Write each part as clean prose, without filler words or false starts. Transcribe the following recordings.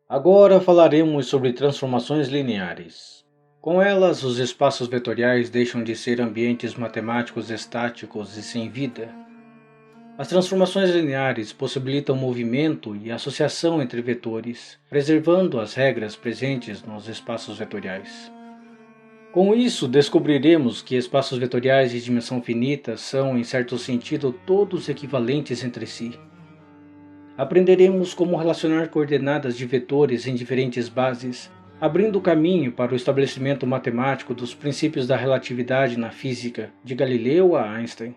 Agora falaremos sobre transformações lineares. Com elas, os espaços vetoriais deixam de ser ambientes matemáticos estáticos e sem vida. As transformações lineares possibilitam movimento e associação entre vetores, preservando as regras presentes nos espaços vetoriais. Com isso, descobriremos que espaços vetoriais de dimensão finita são, em certo sentido, todos equivalentes entre si. Aprenderemos como relacionar coordenadas de vetores em diferentes bases, abrindo caminho para o estabelecimento matemático dos princípios da relatividade na física, de Galileu a Einstein.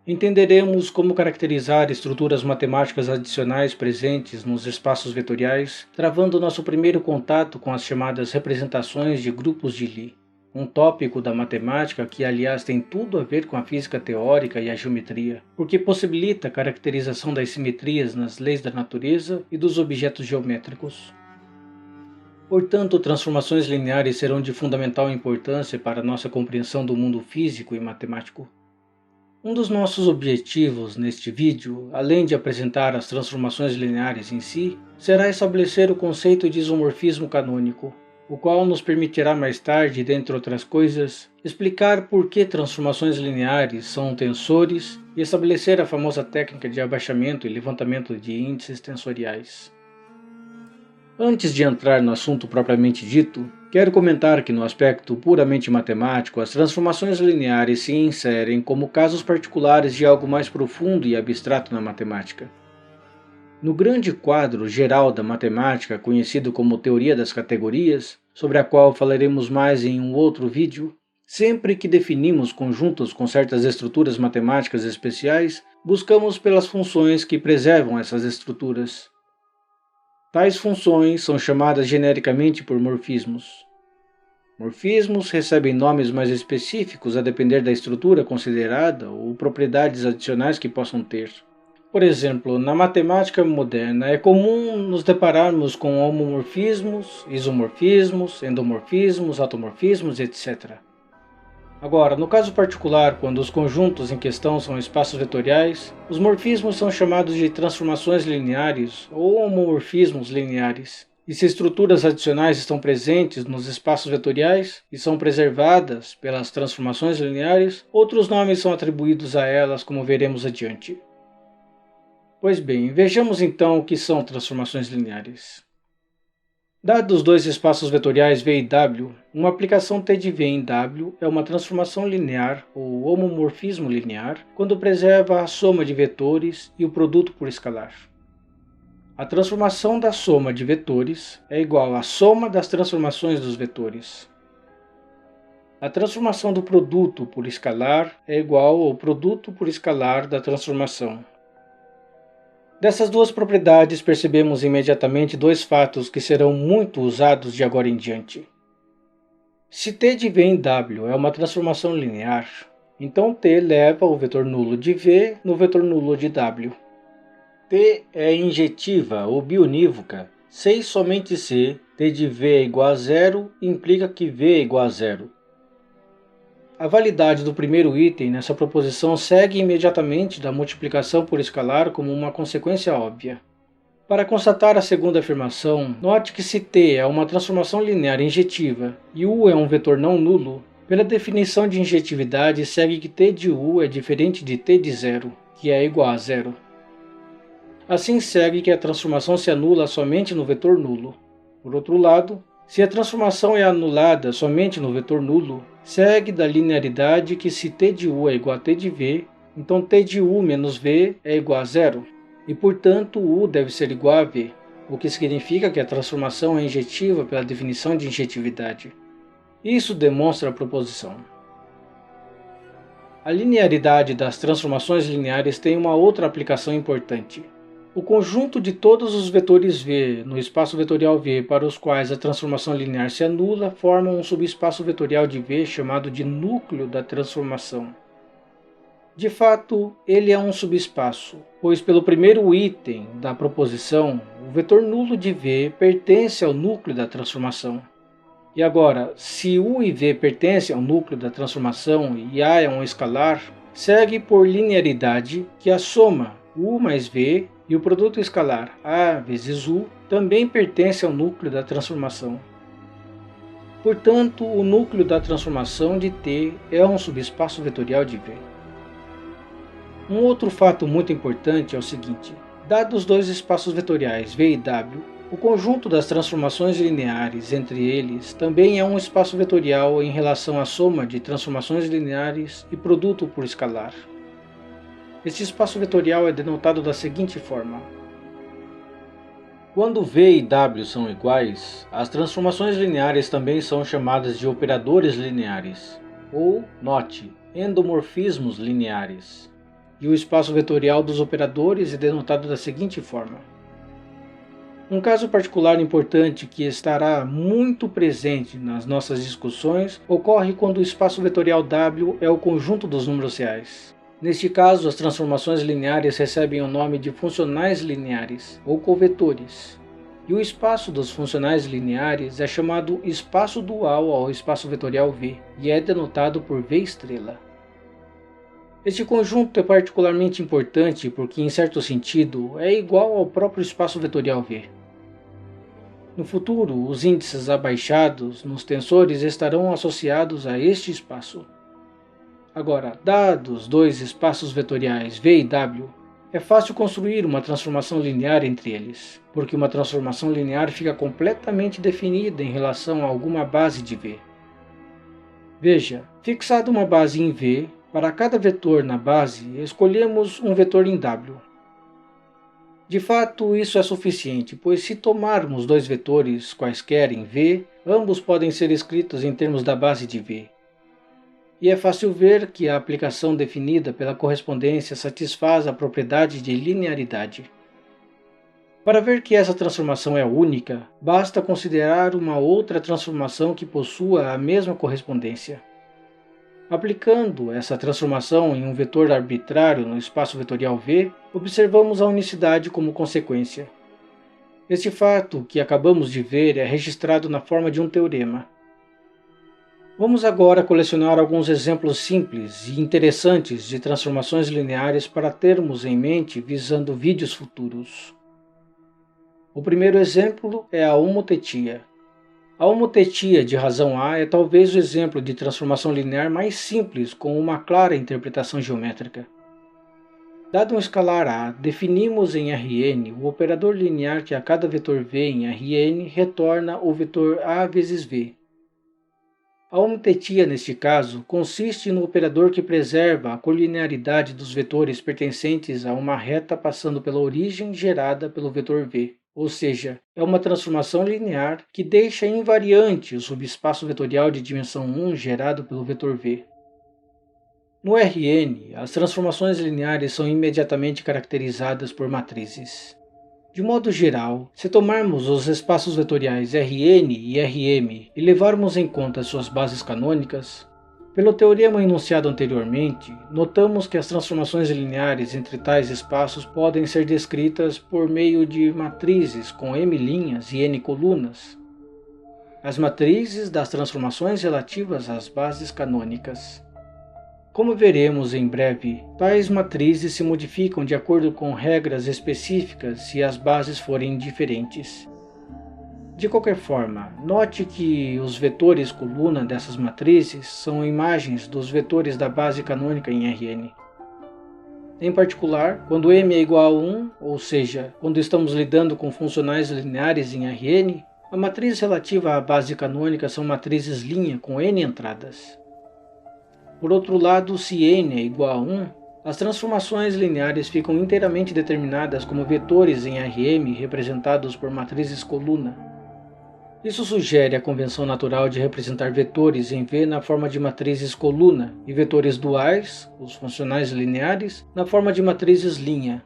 Entenderemos como caracterizar estruturas matemáticas adicionais presentes nos espaços vetoriais, travando nosso primeiro contato com as chamadas representações de grupos de Lie, um tópico da matemática que, aliás, tem tudo a ver com a física teórica e a geometria, porque possibilita a caracterização das simetrias nas leis da natureza e dos objetos geométricos. Portanto, transformações lineares serão de fundamental importância para nossa compreensão do mundo físico e matemático. Um dos nossos objetivos neste vídeo, além de apresentar as transformações lineares em si, será estabelecer o conceito de isomorfismo canônico, o qual nos permitirá mais tarde, dentre outras coisas, explicar por que transformações lineares são tensores e estabelecer a famosa técnica de abaixamento e levantamento de índices tensoriais. Antes de entrar no assunto propriamente dito, quero comentar que no aspecto puramente matemático, as transformações lineares se inserem como casos particulares de algo mais profundo e abstrato na matemática. No grande quadro geral da matemática, conhecido como teoria das categorias, sobre a qual falaremos mais em um outro vídeo, sempre que definimos conjuntos com certas estruturas matemáticas especiais, buscamos pelas funções que preservam essas estruturas. Tais funções são chamadas genericamente por morfismos. Morfismos recebem nomes mais específicos a depender da estrutura considerada ou propriedades adicionais que possam ter. Por exemplo, na matemática moderna é comum nos depararmos com homomorfismos, isomorfismos, endomorfismos, automorfismos, etc. Agora, no caso particular, quando os conjuntos em questão são espaços vetoriais, os morfismos são chamados de transformações lineares ou homomorfismos lineares. E se estruturas adicionais estão presentes nos espaços vetoriais e são preservadas pelas transformações lineares, outros nomes são atribuídos a elas, como veremos adiante. Pois bem, vejamos então o que são transformações lineares. Dados dois espaços vetoriais V e W, uma aplicação T de V em W é uma transformação linear ou homomorfismo linear quando preserva a soma de vetores e o produto por escalar. A transformação da soma de vetores é igual à soma das transformações dos vetores. A transformação do produto por escalar é igual ao produto por escalar da transformação. Dessas duas propriedades percebemos imediatamente dois fatos que serão muito usados de agora em diante. Se T de V em W é uma transformação linear, então T leva o vetor nulo de V no vetor nulo de W. T é injetiva ou biunívoca, se e somente se T de V é igual a zero implica que V é igual a zero. A validade do primeiro item nessa proposição segue imediatamente da multiplicação por escalar como uma consequência óbvia. Para constatar a segunda afirmação, note que se T é uma transformação linear injetiva e U é um vetor não nulo, pela definição de injetividade segue que T de U é diferente de T de zero, que é igual a zero. Assim segue que a transformação se anula somente no vetor nulo. Por outro lado, se a transformação é anulada somente no vetor nulo, segue da linearidade que se T de U é igual a T de V, então T de U menos V é igual a zero, e portanto U deve ser igual a V, o que significa que a transformação é injetiva pela definição de injetividade. Isso demonstra a proposição. A linearidade das transformações lineares tem uma outra aplicação importante. O conjunto de todos os vetores V no espaço vetorial V para os quais a transformação linear se anula forma um subespaço vetorial de V chamado de núcleo da transformação. De fato, ele é um subespaço, pois pelo primeiro item da proposição, o vetor nulo de V pertence ao núcleo da transformação. E agora, se U e V pertencem ao núcleo da transformação e A é um escalar, segue por linearidade que a soma U mais V e o produto escalar A vezes U também pertence ao núcleo da transformação. Portanto, o núcleo da transformação de T é um subespaço vetorial de V. Um outro fato muito importante é o seguinte: dados dois espaços vetoriais V e W, o conjunto das transformações lineares entre eles também é um espaço vetorial em relação à soma de transformações lineares e produto por escalar. Este espaço vetorial é denotado da seguinte forma: quando V e W são iguais, as transformações lineares também são chamadas de operadores lineares, ou NOT, endomorfismos lineares. E o espaço vetorial dos operadores é denotado da seguinte forma. Um caso particular importante que estará muito presente nas nossas discussões ocorre quando o espaço vetorial W é o conjunto dos números reais. Neste caso, as transformações lineares recebem o nome de funcionais lineares, ou covetores. E o espaço dos funcionais lineares é chamado espaço dual ao espaço vetorial V, e é denotado por V estrela. Este conjunto é particularmente importante porque, em certo sentido, é igual ao próprio espaço vetorial V. No futuro, os índices abaixados nos tensores estarão associados a este espaço. Agora, dados dois espaços vetoriais V e W, é fácil construir uma transformação linear entre eles, porque uma transformação linear fica completamente definida em relação a alguma base de V. Veja, fixada uma base em V, para cada vetor na base, escolhemos um vetor em W. De fato, isso é suficiente, pois se tomarmos dois vetores quaisquer em V, ambos podem ser escritos em termos da base de V. E é fácil ver que a aplicação definida pela correspondência satisfaz a propriedade de linearidade. Para ver que essa transformação é única, basta considerar uma outra transformação que possua a mesma correspondência. Aplicando essa transformação em um vetor arbitrário no espaço vetorial V, observamos a unicidade como consequência. Este fato que acabamos de ver é registrado na forma de um teorema. Vamos agora colecionar alguns exemplos simples e interessantes de transformações lineares para termos em mente visando vídeos futuros. O primeiro exemplo é a homotetia. A homotetia de razão A é talvez o exemplo de transformação linear mais simples com uma clara interpretação geométrica. Dado um escalar A, definimos em Rn o operador linear que a cada vetor V em Rn retorna o vetor A vezes V. A homotetia, neste caso, consiste no operador que preserva a colinearidade dos vetores pertencentes a uma reta passando pela origem gerada pelo vetor V. Ou seja, é uma transformação linear que deixa invariante o subespaço vetorial de dimensão 1 gerado pelo vetor V. No Rn, as transformações lineares são imediatamente caracterizadas por matrizes. De modo geral, se tomarmos os espaços vetoriais Rn e Rm e levarmos em conta suas bases canônicas, pelo teorema enunciado anteriormente, notamos que as transformações lineares entre tais espaços podem ser descritas por meio de matrizes com m linhas e n colunas. As matrizes das transformações relativas às bases canônicas. Como veremos em breve, tais matrizes se modificam de acordo com regras específicas se as bases forem diferentes. De qualquer forma, note que os vetores coluna dessas matrizes são imagens dos vetores da base canônica em Rn. Em particular, quando m é igual a 1, ou seja, quando estamos lidando com funcionais lineares em Rn, a matriz relativa à base canônica são matrizes linha com n entradas. Por outro lado, se n é igual a 1, as transformações lineares ficam inteiramente determinadas como vetores em Rm representados por matrizes coluna. Isso sugere a convenção natural de representar vetores em V na forma de matrizes coluna e vetores duais, os funcionais lineares, na forma de matrizes linha.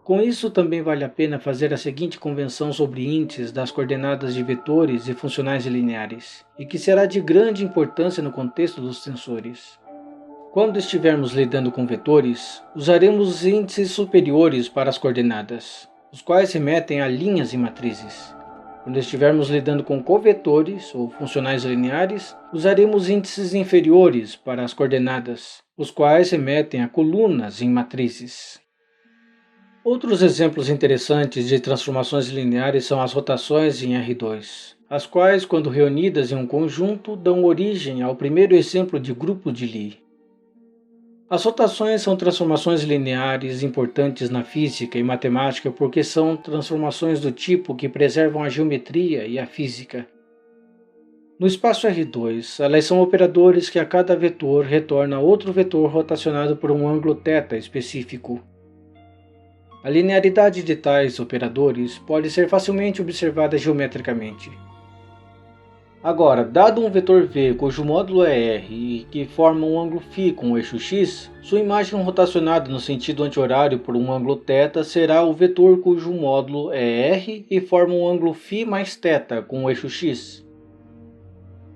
Com isso, também vale a pena fazer a seguinte convenção sobre índices das coordenadas de vetores e funcionais lineares, e que será de grande importância no contexto dos tensores. Quando estivermos lidando com vetores, usaremos os índices superiores para as coordenadas, os quais remetem a linhas e matrizes. Quando estivermos lidando com covetores ou funcionais lineares, usaremos índices inferiores para as coordenadas, os quais remetem a colunas em matrizes. Outros exemplos interessantes de transformações lineares são as rotações em R2, as quais, quando reunidas em um conjunto, dão origem ao primeiro exemplo de grupo de Lie. As rotações são transformações lineares importantes na física e matemática porque são transformações do tipo que preservam a geometria e a física. No espaço R2, elas são operadores que a cada vetor retorna outro vetor rotacionado por um ângulo θ específico. A linearidade de tais operadores pode ser facilmente observada geometricamente. Agora, dado um vetor v cujo módulo é r e que forma um ângulo φ com o eixo x, sua imagem rotacionada no sentido anti-horário por um ângulo θ será o vetor cujo módulo é r e forma um ângulo φ mais θ com o eixo x.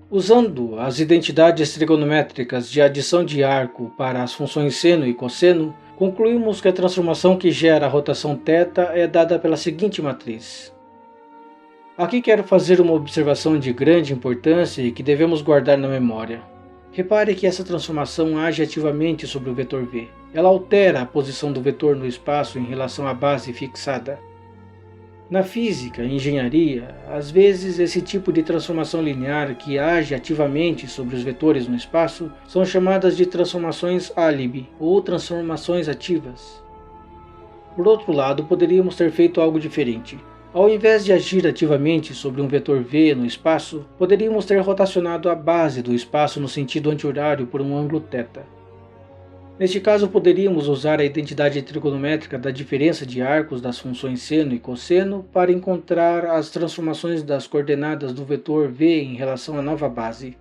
Usando as identidades trigonométricas de adição de arco para as funções seno e cosseno, concluímos que a transformação que gera a rotação θ é dada pela seguinte matriz. Aqui quero fazer uma observação de grande importância e que devemos guardar na memória. Repare que essa transformação age ativamente sobre o vetor v. Ela altera a posição do vetor no espaço em relação à base fixada. Na física e engenharia, às vezes esse tipo de transformação linear que age ativamente sobre os vetores no espaço são chamadas de transformações álibi ou transformações ativas. Por outro lado, poderíamos ter feito algo diferente. Ao invés de agir ativamente sobre um vetor v no espaço, poderíamos ter rotacionado a base do espaço no sentido anti-horário por um ângulo θ. Neste caso, poderíamos usar a identidade trigonométrica da diferença de arcos das funções seno e cosseno para encontrar as transformações das coordenadas do vetor v em relação à nova base.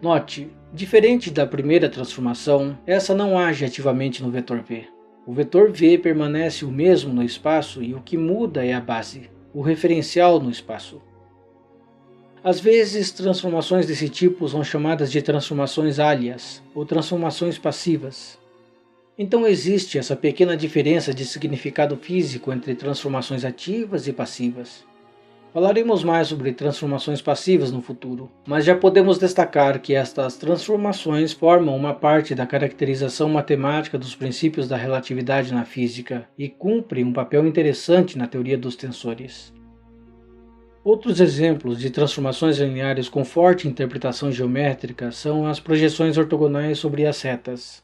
Note, diferente da primeira transformação, essa não age ativamente no vetor v. O vetor v permanece o mesmo no espaço e o que muda é a base, o referencial no espaço. Às vezes, transformações desse tipo são chamadas de transformações álias, ou transformações passivas. Então existe essa pequena diferença de significado físico entre transformações ativas e passivas. Falaremos mais sobre transformações passivas no futuro, mas já podemos destacar que estas transformações formam uma parte da caracterização matemática dos princípios da relatividade na física e cumprem um papel interessante na teoria dos tensores. Outros exemplos de transformações lineares com forte interpretação geométrica são as projeções ortogonais sobre as retas.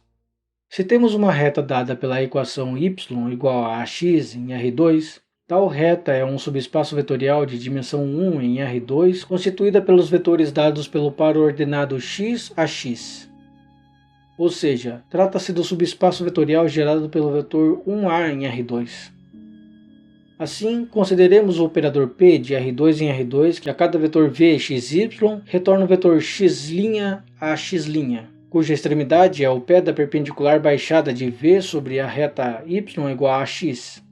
Se temos uma reta dada pela equação y igual a ax em R2, tal reta é um subespaço vetorial de dimensão 1 em R2 constituída pelos vetores dados pelo par ordenado x a x. Ou seja, trata-se do subespaço vetorial gerado pelo vetor 1a em R2. Assim, consideremos o operador P de R2 em R2 que a cada vetor v xy retorna o vetor x' a x', cuja extremidade é o pé da perpendicular baixada de v sobre a reta y igual a x.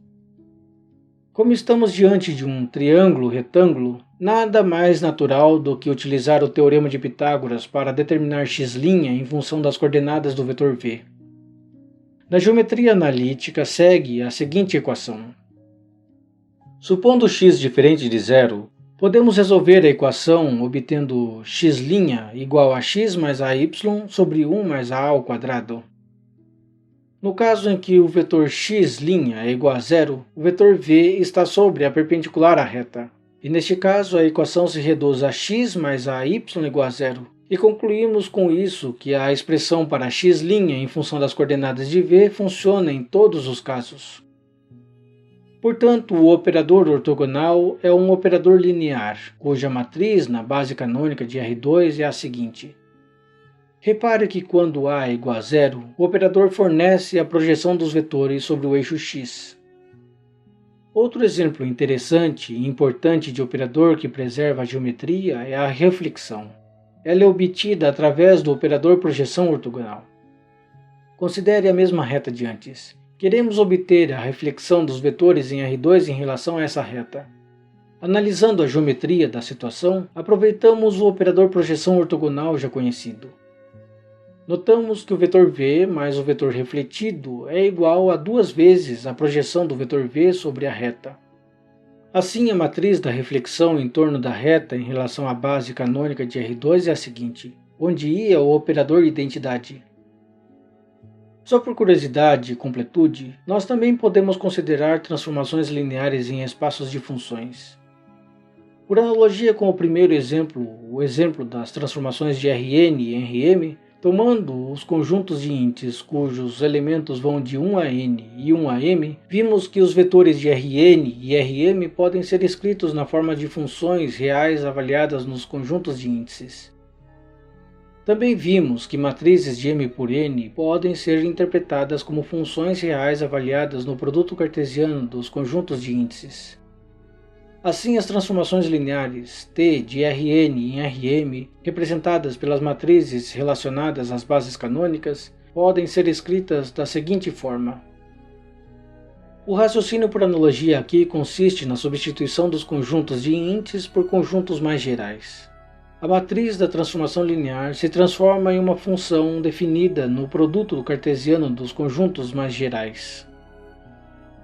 Como estamos diante de um triângulo retângulo, nada mais natural do que utilizar o teorema de Pitágoras para determinar x' em função das coordenadas do vetor v. Na geometria analítica segue a seguinte equação. Supondo x diferente de zero, podemos resolver a equação obtendo x' igual a x mais ay sobre 1 mais a ao quadrado. No caso em que o vetor x' é igual a zero, o vetor v está sobre a perpendicular à reta. E neste caso a equação se reduz a x mais a y igual a zero. E concluímos com isso que a expressão para x' em função das coordenadas de v funciona em todos os casos. Portanto, o operador ortogonal é um operador linear, cuja matriz na base canônica de R2 é a seguinte. Repare que quando A é igual a zero, o operador fornece a projeção dos vetores sobre o eixo x. Outro exemplo interessante e importante de operador que preserva a geometria é a reflexão. Ela é obtida através do operador projeção ortogonal. Considere a mesma reta de antes. Queremos obter a reflexão dos vetores em R2 em relação a essa reta. Analisando a geometria da situação, aproveitamos o operador projeção ortogonal já conhecido. Notamos que o vetor v mais o vetor refletido é igual a 2 vezes a projeção do vetor v sobre a reta. Assim, a matriz da reflexão em torno da reta em relação à base canônica de R2 é a seguinte, onde I é o operador identidade. Só por curiosidade e completude, nós também podemos considerar transformações lineares em espaços de funções. Por analogia com o primeiro exemplo, o exemplo das transformações de Rn e Rm, tomando os conjuntos de índices cujos elementos vão de 1 a n e 1 a m, vimos que os vetores de Rn e Rm podem ser escritos na forma de funções reais avaliadas nos conjuntos de índices. Também vimos que matrizes de M por N podem ser interpretadas como funções reais avaliadas no produto cartesiano dos conjuntos de índices. Assim, as transformações lineares T de Rn em Rm, representadas pelas matrizes relacionadas às bases canônicas, podem ser escritas da seguinte forma. O raciocínio por analogia aqui consiste na substituição dos conjuntos de índices por conjuntos mais gerais. A matriz da transformação linear se transforma em uma função definida no produto cartesiano dos conjuntos mais gerais.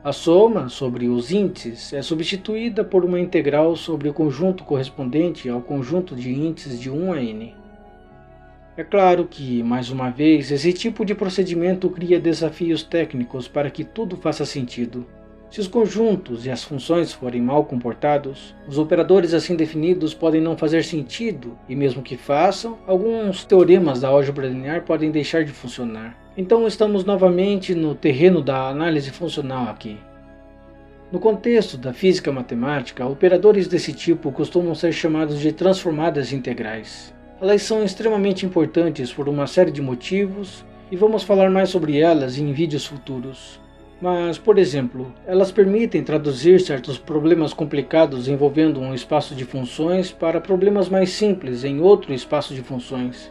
A soma sobre os índices é substituída por uma integral sobre o conjunto correspondente ao conjunto de índices de 1 a n. É claro que, mais uma vez, esse tipo de procedimento cria desafios técnicos para que tudo faça sentido. Se os conjuntos e as funções forem mal comportados, os operadores assim definidos podem não fazer sentido, e mesmo que façam, alguns teoremas da álgebra linear podem deixar de funcionar. Então estamos novamente no terreno da análise funcional aqui. No contexto da física matemática, operadores desse tipo costumam ser chamados de transformadas integrais. Elas são extremamente importantes por uma série de motivos, e vamos falar mais sobre elas em vídeos futuros. Mas, por exemplo, elas permitem traduzir certos problemas complicados envolvendo um espaço de funções para problemas mais simples em outro espaço de funções.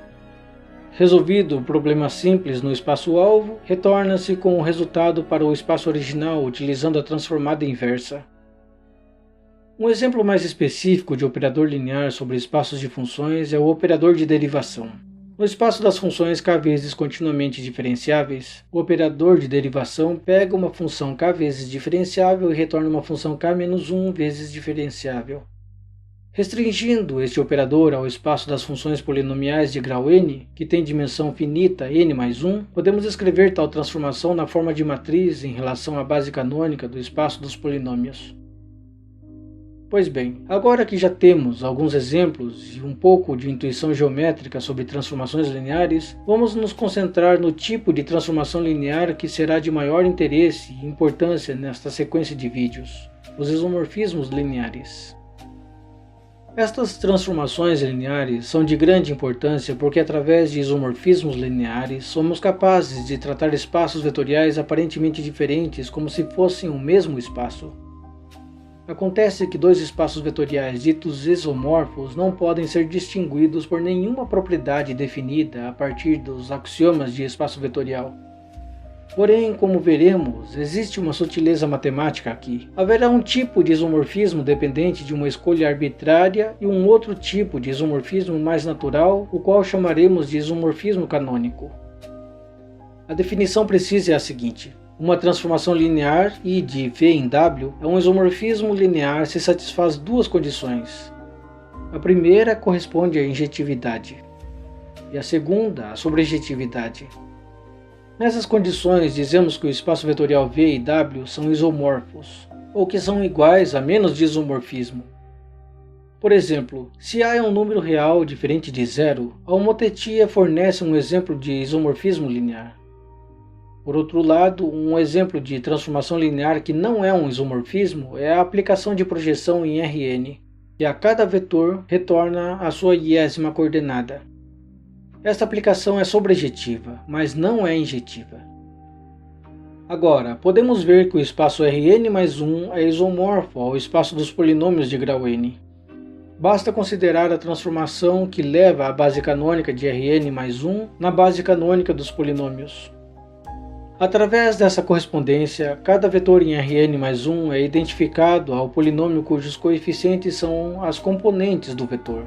Resolvido o problema simples no espaço-alvo, retorna-se com o resultado para o espaço original utilizando a transformada inversa. Um exemplo mais específico de operador linear sobre espaços de funções é o operador de derivação. No espaço das funções k vezes continuamente diferenciáveis, o operador de derivação pega uma função k vezes diferenciável e retorna uma função k menos 1 vezes diferenciável. Restringindo este operador ao espaço das funções polinomiais de grau n, que tem dimensão finita n mais 1, podemos escrever tal transformação na forma de matriz em relação à base canônica do espaço dos polinômios. Pois bem, agora que já temos alguns exemplos e um pouco de intuição geométrica sobre transformações lineares, vamos nos concentrar no tipo de transformação linear que será de maior interesse e importância nesta sequência de vídeos, os isomorfismos lineares. Estas transformações lineares são de grande importância porque através de isomorfismos lineares somos capazes de tratar espaços vetoriais aparentemente diferentes como se fossem o mesmo espaço. Acontece que dois espaços vetoriais ditos isomorfos não podem ser distinguidos por nenhuma propriedade definida a partir dos axiomas de espaço vetorial. Porém, como veremos, existe uma sutileza matemática aqui. Haverá um tipo de isomorfismo dependente de uma escolha arbitrária e um outro tipo de isomorfismo mais natural, o qual chamaremos de isomorfismo canônico. A definição precisa é a seguinte. Uma transformação linear I de V em W é um isomorfismo linear se satisfaz duas condições. A primeira corresponde à injetividade e a segunda à sobrejetividade. Nessas condições dizemos que o espaço vetorial V e W são isomorfos, ou que são iguais a menos de isomorfismo. Por exemplo, se A é um número real diferente de zero, a homotetia fornece um exemplo de isomorfismo linear. Por outro lado, um exemplo de transformação linear que não é um isomorfismo é a aplicação de projeção em Rn, que a cada vetor retorna a sua iésima coordenada. Esta aplicação é sobrejetiva, mas não é injetiva. Agora, podemos ver que o espaço Rn mais 1 é isomorfo ao espaço dos polinômios de grau n. Basta considerar a transformação que leva a base canônica de Rn mais 1 na base canônica dos polinômios. Através dessa correspondência, cada vetor em Rn mais 1 é identificado ao polinômio cujos coeficientes são as componentes do vetor.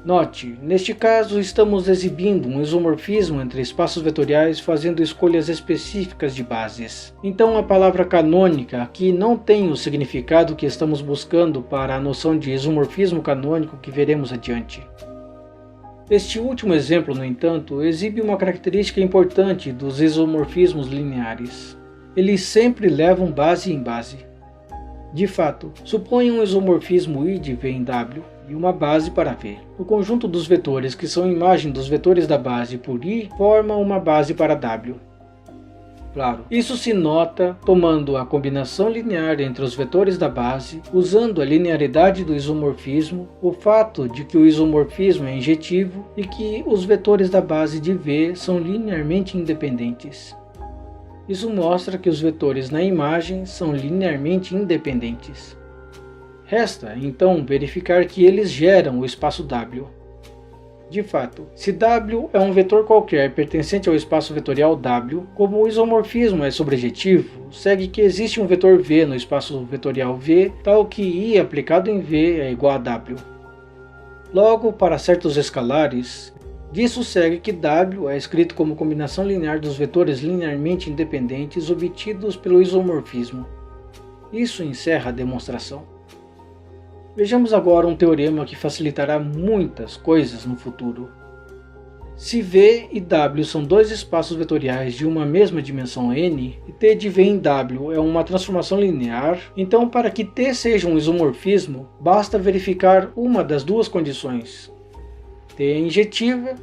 Note, neste caso estamos exibindo um isomorfismo entre espaços vetoriais fazendo escolhas específicas de bases. Então a palavra canônica aqui não tem o significado que estamos buscando para a noção de isomorfismo canônico que veremos adiante. Este último exemplo, no entanto, exibe uma característica importante dos isomorfismos lineares. Eles sempre levam base em base. De fato, suponha um isomorfismo I de V em W e uma base para V. O conjunto dos vetores que são imagem dos vetores da base por I forma uma base para W. Claro, isso se nota tomando a combinação linear entre os vetores da base, usando a linearidade do isomorfismo, o fato de que o isomorfismo é injetivo e que os vetores da base de V são linearmente independentes. Isso mostra que os vetores na imagem são linearmente independentes. Resta, então, verificar que eles geram o espaço W. De fato, se W é um vetor qualquer pertencente ao espaço vetorial W, como o isomorfismo é sobrejetivo, segue que existe um vetor V no espaço vetorial V, tal que I aplicado em V é igual a W. Logo, para certos escalares, disso segue que W é escrito como combinação linear dos vetores linearmente independentes obtidos pelo isomorfismo. Isso encerra a demonstração. Vejamos agora um teorema que facilitará muitas coisas no futuro. Se V e W são dois espaços vetoriais de uma mesma dimensão n, e T de V em W é uma transformação linear, então para que T seja um isomorfismo, basta verificar uma das duas condições. T é injetiva,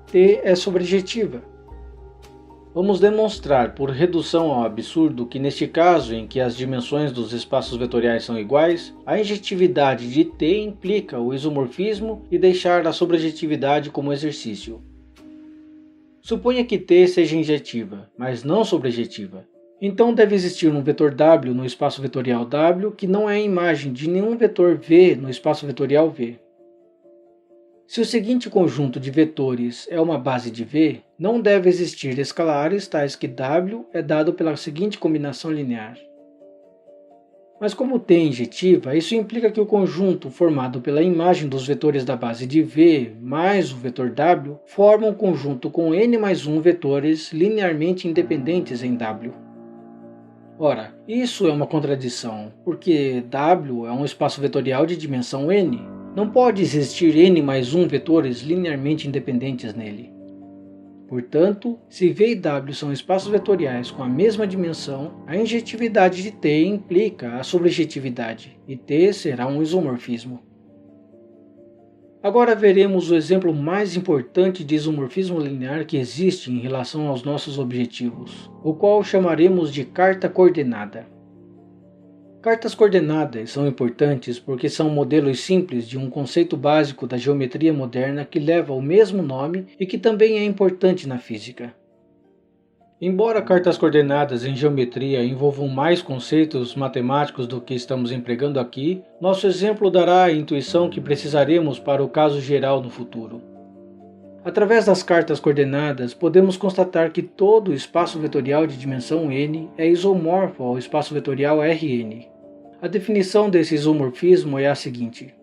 T é sobrejetiva. Vamos demonstrar por redução ao absurdo que neste caso em que as dimensões dos espaços vetoriais são iguais, a injetividade de T implica o isomorfismo e deixar a sobrejetividade como exercício. Suponha que T seja injetiva, mas não sobrejetiva. Então deve existir um vetor W no espaço vetorial W que não é a imagem de nenhum vetor V no espaço vetorial V. Se o seguinte conjunto de vetores é uma base de V, não deve existir escalares tais que W é dado pela seguinte combinação linear. Mas como T é injetiva, isso implica que o conjunto formado pela imagem dos vetores da base de V mais o vetor W forma um conjunto com n mais 1 vetores linearmente independentes em W. Ora, isso é uma contradição, porque W é um espaço vetorial de dimensão n. Não pode existir n mais 1 vetores linearmente independentes nele. Portanto, se V e W são espaços vetoriais com a mesma dimensão, a injetividade de T implica a sobrejetividade, e T será um isomorfismo. Agora veremos o exemplo mais importante de isomorfismo linear que existe em relação aos nossos objetivos, o qual chamaremos de carta coordenada. Cartas coordenadas são importantes porque são modelos simples de um conceito básico da geometria moderna que leva o mesmo nome e que também é importante na física. Embora cartas coordenadas em geometria envolvam mais conceitos matemáticos do que estamos empregando aqui, nosso exemplo dará a intuição que precisaremos para o caso geral no futuro. Através das cartas coordenadas, podemos constatar que todo espaço vetorial de dimensão n é isomorfo ao espaço vetorial Rn. A definição desse isomorfismo é a seguinte.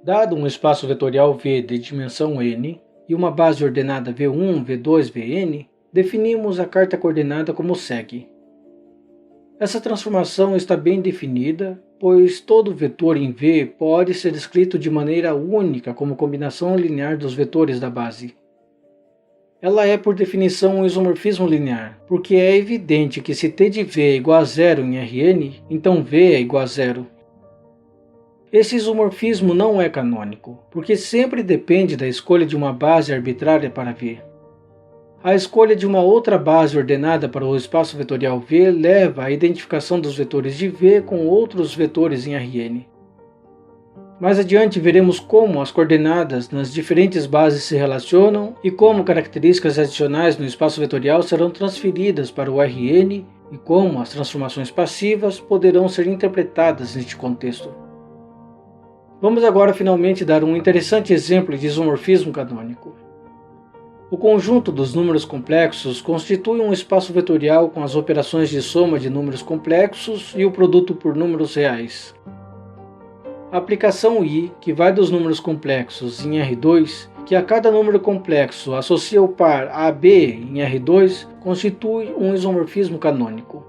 Dado um espaço vetorial V de dimensão n e uma base ordenada V1, V2, Vn, definimos a carta coordenada como segue. Essa transformação está bem definida, pois todo vetor em V pode ser escrito de maneira única como combinação linear dos vetores da base. Ela é, por definição, um isomorfismo linear, porque é evidente que se T de V é igual a zero em Rn, então V é igual a zero. Esse isomorfismo não é canônico, porque sempre depende da escolha de uma base arbitrária para V. A escolha de uma outra base ordenada para o espaço vetorial V leva à identificação dos vetores de V com outros vetores em Rn. Mais adiante veremos como as coordenadas nas diferentes bases se relacionam e como características adicionais no espaço vetorial serão transferidas para o Rn e como as transformações passivas poderão ser interpretadas neste contexto. Vamos agora finalmente dar um interessante exemplo de isomorfismo canônico. O conjunto dos números complexos constitui um espaço vetorial com as operações de soma de números complexos e o produto por números reais. A aplicação I, que vai dos números complexos em R2, que a cada número complexo associa o par AB em R2, constitui um isomorfismo canônico.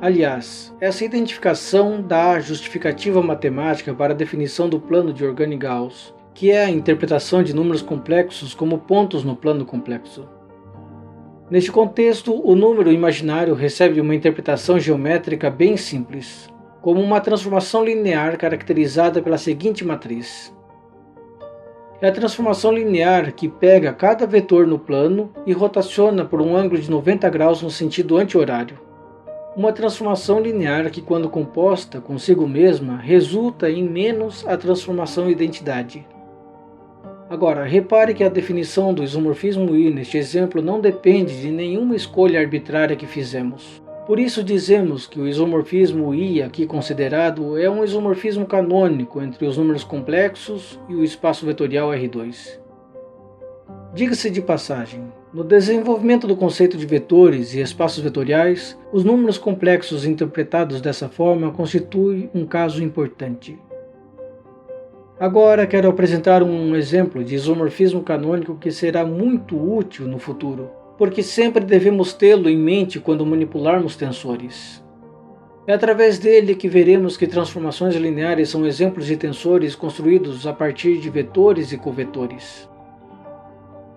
Aliás, essa identificação dá a justificativa matemática para a definição do plano de Organi-Gauss, que é a interpretação de números complexos como pontos no plano complexo. Neste contexto, o número imaginário recebe uma interpretação geométrica bem simples, como uma transformação linear caracterizada pela seguinte matriz. É a transformação linear que pega cada vetor no plano e rotaciona por um ângulo de 90 graus no sentido anti-horário. Uma transformação linear que, quando composta consigo mesma, resulta em menos a transformação identidade. Agora, repare que a definição do isomorfismo I neste exemplo não depende de nenhuma escolha arbitrária que fizemos. Por isso dizemos que o isomorfismo I aqui considerado é um isomorfismo canônico entre os números complexos e o espaço vetorial R2. Diga-se de passagem, no desenvolvimento do conceito de vetores e espaços vetoriais, os números complexos interpretados dessa forma constituem um caso importante. Agora quero apresentar um exemplo de isomorfismo canônico que será muito útil no futuro, porque sempre devemos tê-lo em mente quando manipularmos tensores. É através dele que veremos que transformações lineares são exemplos de tensores construídos a partir de vetores e covetores.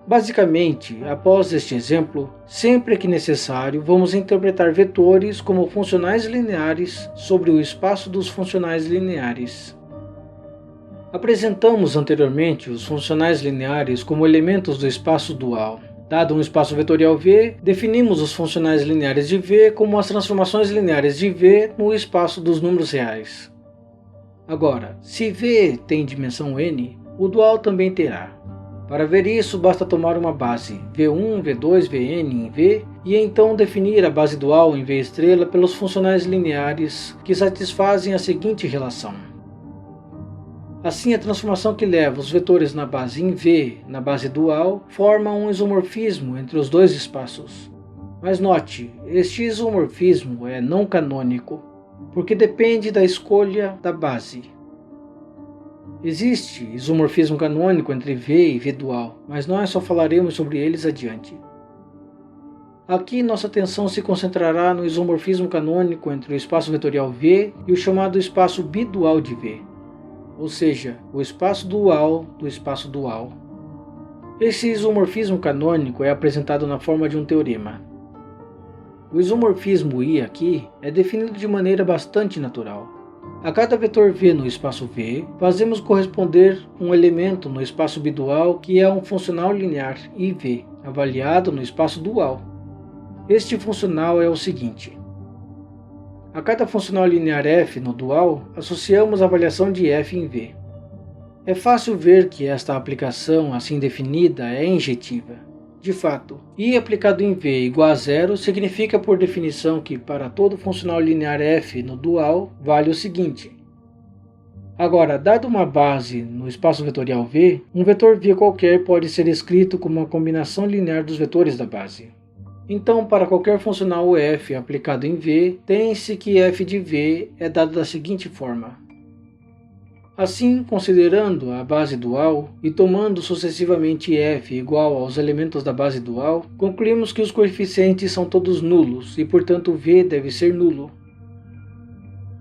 Basicamente, após este exemplo, sempre que necessário, vamos interpretar vetores como funcionais lineares sobre o espaço dos funcionais lineares. Apresentamos anteriormente os funcionais lineares como elementos do espaço dual. Dado um espaço vetorial V, definimos os funcionais lineares de V como as transformações lineares de V no espaço dos números reais. Agora, se V tem dimensão n, o dual também terá. Para ver isso, basta tomar uma base V1, V2, Vn em V e então definir a base dual em V estrela pelos funcionais lineares que satisfazem a seguinte relação. Assim, a transformação que leva os vetores na base em V na base dual forma um isomorfismo entre os dois espaços. Mas note, este isomorfismo é não canônico, porque depende da escolha da base. Existe isomorfismo canônico entre V e V dual, mas nós só falaremos sobre eles adiante. Aqui nossa atenção se concentrará no isomorfismo canônico entre o espaço vetorial V e o chamado espaço bidual de V, ou seja, o espaço dual do espaço dual. Esse isomorfismo canônico é apresentado na forma de um teorema. O isomorfismo I aqui é definido de maneira bastante natural. A cada vetor V no espaço V, fazemos corresponder um elemento no espaço bidual que é um funcional linear IV, avaliado no espaço dual. Este funcional é o seguinte. A cada funcional linear f no dual, associamos a avaliação de f em V. É fácil ver que esta aplicação assim definida é injetiva. De fato, I aplicado em V igual a zero significa por definição que para todo funcional linear f no dual vale o seguinte. Agora, dado uma base no espaço vetorial V, um vetor V qualquer pode ser escrito como uma combinação linear dos vetores da base. Então, para qualquer funcional f aplicado em V, tem-se que f de V é dado da seguinte forma. Assim, considerando a base dual e tomando sucessivamente f igual aos elementos da base dual, concluímos que os coeficientes são todos nulos e, portanto, V deve ser nulo.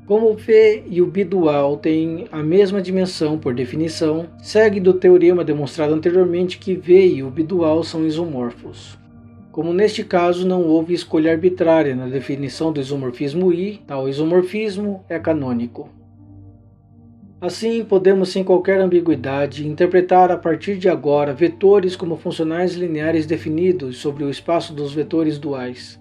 Como o V e o bidual têm a mesma dimensão por definição, segue do teorema demonstrado anteriormente que V e o bidual são isomorfos. Como neste caso não houve escolha arbitrária na definição do isomorfismo I, tal isomorfismo é canônico. Assim, podemos sem qualquer ambiguidade interpretar a partir de agora vetores como funcionais lineares definidos sobre o espaço dos vetores duais.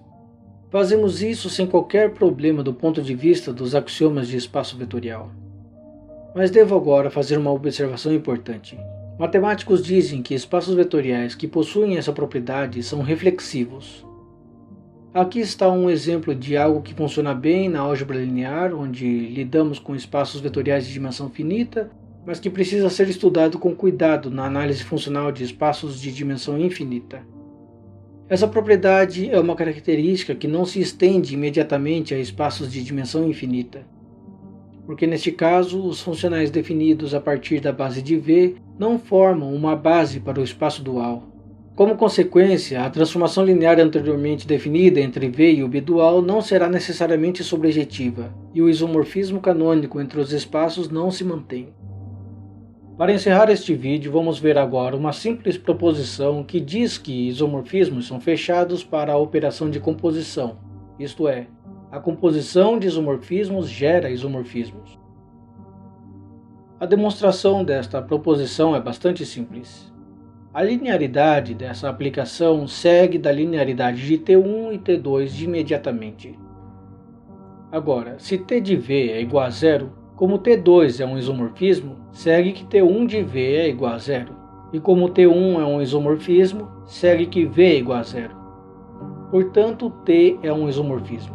Fazemos isso sem qualquer problema do ponto de vista dos axiomas de espaço vetorial. Mas devo agora fazer uma observação importante. Matemáticos dizem que espaços vetoriais que possuem essa propriedade são reflexivos. Aqui está um exemplo de algo que funciona bem na álgebra linear, onde lidamos com espaços vetoriais de dimensão finita, mas que precisa ser estudado com cuidado na análise funcional de espaços de dimensão infinita. Essa propriedade é uma característica que não se estende imediatamente a espaços de dimensão infinita, porque neste caso os funcionais definidos a partir da base de V não formam uma base para o espaço dual. Como consequência, a transformação linear anteriormente definida entre V e o bidual não será necessariamente sobrejetiva, e o isomorfismo canônico entre os espaços não se mantém. Para encerrar este vídeo, vamos ver agora uma simples proposição que diz que isomorfismos são fechados para a operação de composição, isto é, a composição de isomorfismos gera isomorfismos. A demonstração desta proposição é bastante simples. A linearidade dessa aplicação segue da linearidade de T1 e T2 imediatamente. Agora, se T de V é igual a zero, como T2 é um isomorfismo, segue que T1 de V é igual a zero. E como T1 é um isomorfismo, segue que V é igual a zero. Portanto, T é um isomorfismo.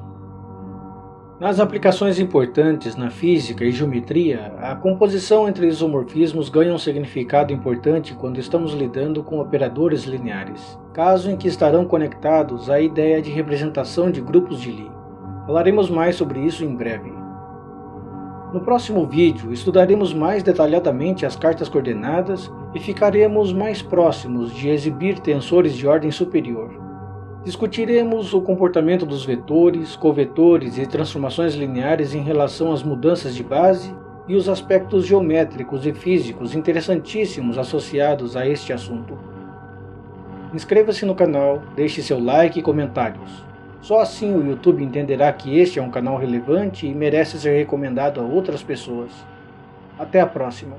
Nas aplicações importantes na física e geometria, a composição entre isomorfismos ganha um significado importante quando estamos lidando com operadores lineares, caso em que estarão conectados à ideia de representação de grupos de Lie. Falaremos mais sobre isso em breve. No próximo vídeo, estudaremos mais detalhadamente as cartas coordenadas e ficaremos mais próximos de exibir tensores de ordem superior. Discutiremos o comportamento dos vetores, covetores e transformações lineares em relação às mudanças de base e os aspectos geométricos e físicos interessantíssimos associados a este assunto. Inscreva-se no canal, deixe seu like e comentários. Só assim o YouTube entenderá que este é um canal relevante e merece ser recomendado a outras pessoas. Até a próxima!